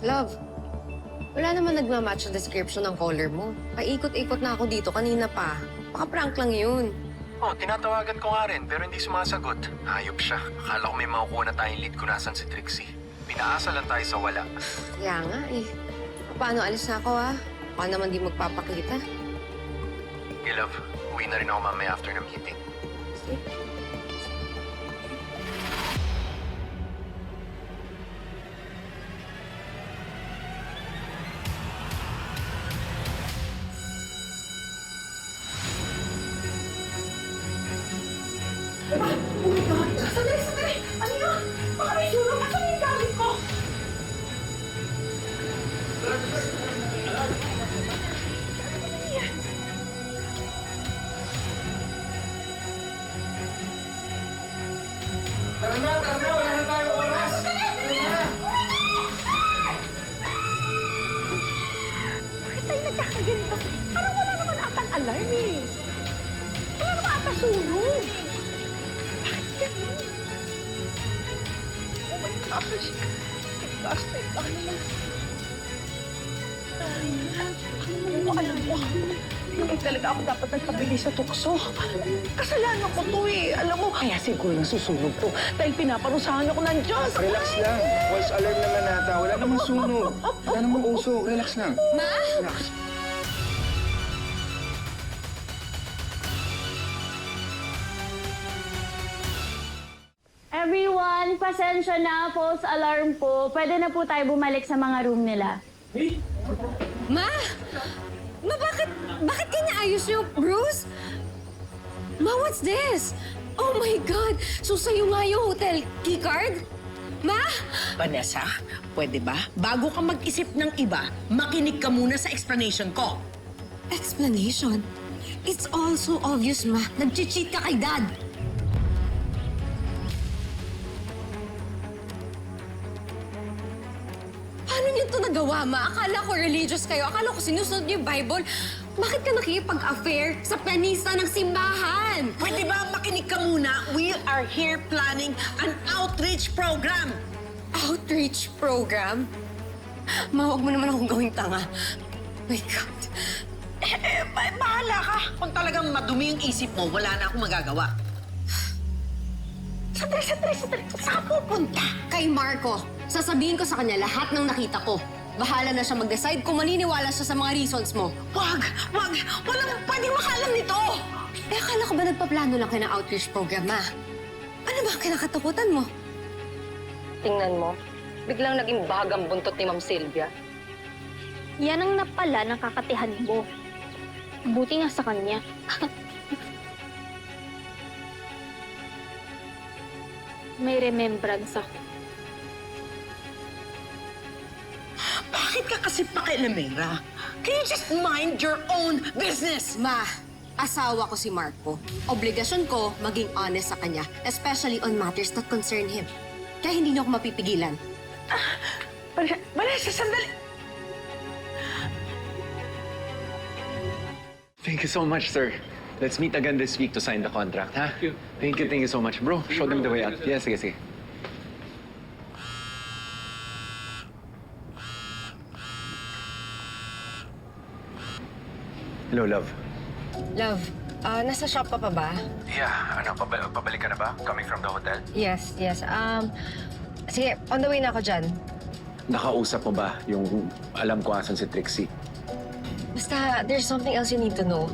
Love, wala naman nagmamatch sa description ng caller mo. Paikot-ikot na ako dito kanina pa. Baka prank lang yun. Oh, tinatawagan ko nga rin pero hindi sumasagot. Hayop siya. Akala ko may makukuha na tayong lead kung nasan si Trixie. Pinaasa lang tayo sa wala. Kaya nga eh. Paano alis na ako ha? Baka naman di magpapakita. Hey, love. Uwi na rin ako mamaya after ng meeting. Sige. Oh my God! Sandali, sandali! Ano yun? Baka may sunog! Asan yung gamit ko? Tara na! Wala na tayong oras! Bakit tayo nagkakaganito? Parang wala naman atang alarm eh. Wala naman atang sunog. Bakit ganun? Oh my gosh! Gosh, ano naman? Ano mo alam mo? Hindi talaga ako dapat nagpabili sa tukso. Kasalanan ko to eh. Alam mo, kaya siguro nasusunog to. Dahil pinaparusahan ako ng Diyos. Relax lang. False alarm naman nata. Wala namang sunog. Wala namang usok. Relax lang. Ma? Relax. Everyone, pasensya na, false alarm po. Pwede na po tayo bumalik sa mga room nila. Ma? Ma, bakit kanya ayos niyo, Bruce? Ma, what's this? Oh my God! So sa'yo nga yung hotel keycard? Ma? Vanessa, pwede ba? Bago ka mag-isip ng iba, makinig ka muna sa explanation ko. Explanation? It's all so obvious, Ma. Nag-cheat ka kay Dad. Paano niyo ito nagawa, Ma? Akala ko religious kayo. Akala ko sinusunod niyo yung Bible. Bakit ka nakikipag-affair sa pianista ng simbahan? Pwede ba makinig ka muna? We are here planning an outreach program. Outreach program? Ma, huwag mo naman akong gawing tanga. My God. Bahala ka. Kung talagang madumi yung isip mo, wala na akong magagawa. Sandali. Saan pupunta? Kay Marco, sasabihin ko sa kanya lahat ng nakita ko. Bahala na siya mag-decide kung maniniwala siya sa mga reasons mo. Wag! Walang pwedeng makalam nito! Eh, akala ko ba nagpaplano lang kayo ng outreach program, Ma? Ano ba ang kinakatakutan mo? Tingnan mo, biglang naging bagang buntot ni Ma'am Sylvia. Yan ang napala ng kakatihan mo. Buti nga sa kanya. May remembrance ako. Bakit ka kasi pakialamera? Can you just mind your own business? Ma, asawa ko si Marco. Obligasyon ko maging honest sa kanya, especially on matters that concern him. Kaya hindi niyo ako mapipigilan. Vanessa, sandali! Thank you so much, sir. Let's meet again this week to sign the contract, ha? Thank you so much, bro. Show them the way out. Yes, sige. Hello, love. Love, nasa shop ka pa ba? Yeah, pabalik ka na ba? Coming from the hotel? Yes. Sige, on the way na ako dyan. Nakausap mo ba yung alam ko asan si Trixie? Basta, there's something else you need to know.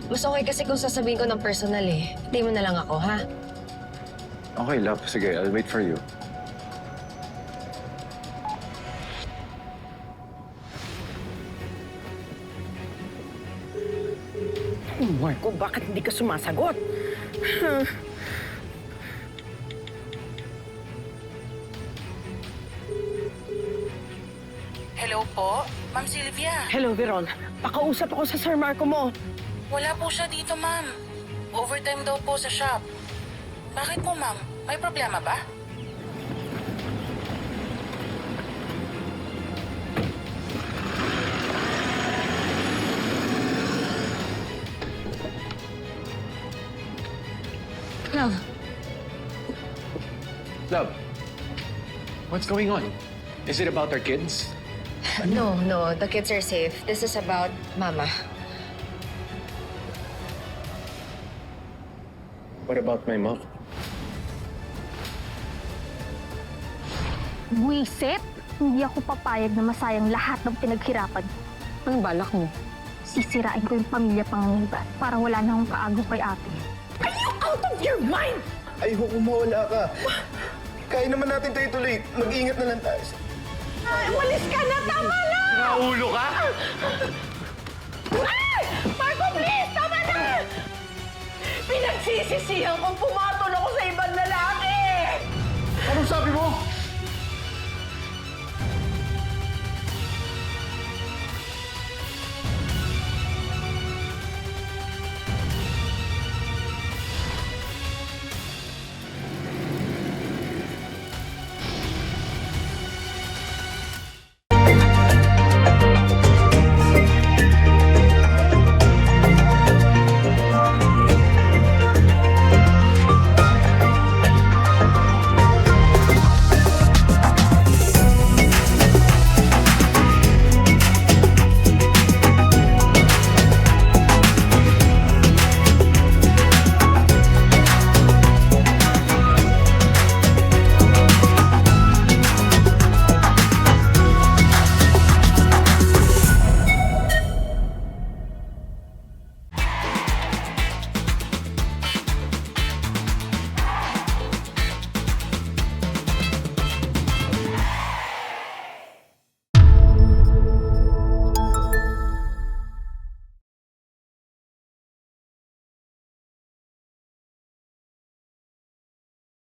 Mas okay kasi kung sasabihin ko ng personal eh. Hindi mo na lang ako, ha? Okay, love. Sige, I'll wait for you. Marco, bakit hindi ka sumasagot? Hello po, Ma'am Sylvia. Hello, Veron. Pakausap ako sa Sir Marco mo. Wala po siya dito, ma'am. Overtime daw po sa shop. Bakit po, ma'am? May problema ba? Love, Love, what's going on? Is it about our kids? no. The kids are safe. This is about Mama. What about my mom? Buisit! Hindi ako papayag na masayang lahat ng pinaghirapan. Anong balak mo? Sisirain ko yung pamilya Panganiban para wala na akong kaagaw kay ate. Are you out of your mind? Ayoko mawala ka. Kaya naman natin tayo tuloy. Mag-iingat na lang tayo. Ay, umalis ka na! Tama na! Naulo ka? Ay! Marco, please! Tama na! Pinagsisisihan kong pumasok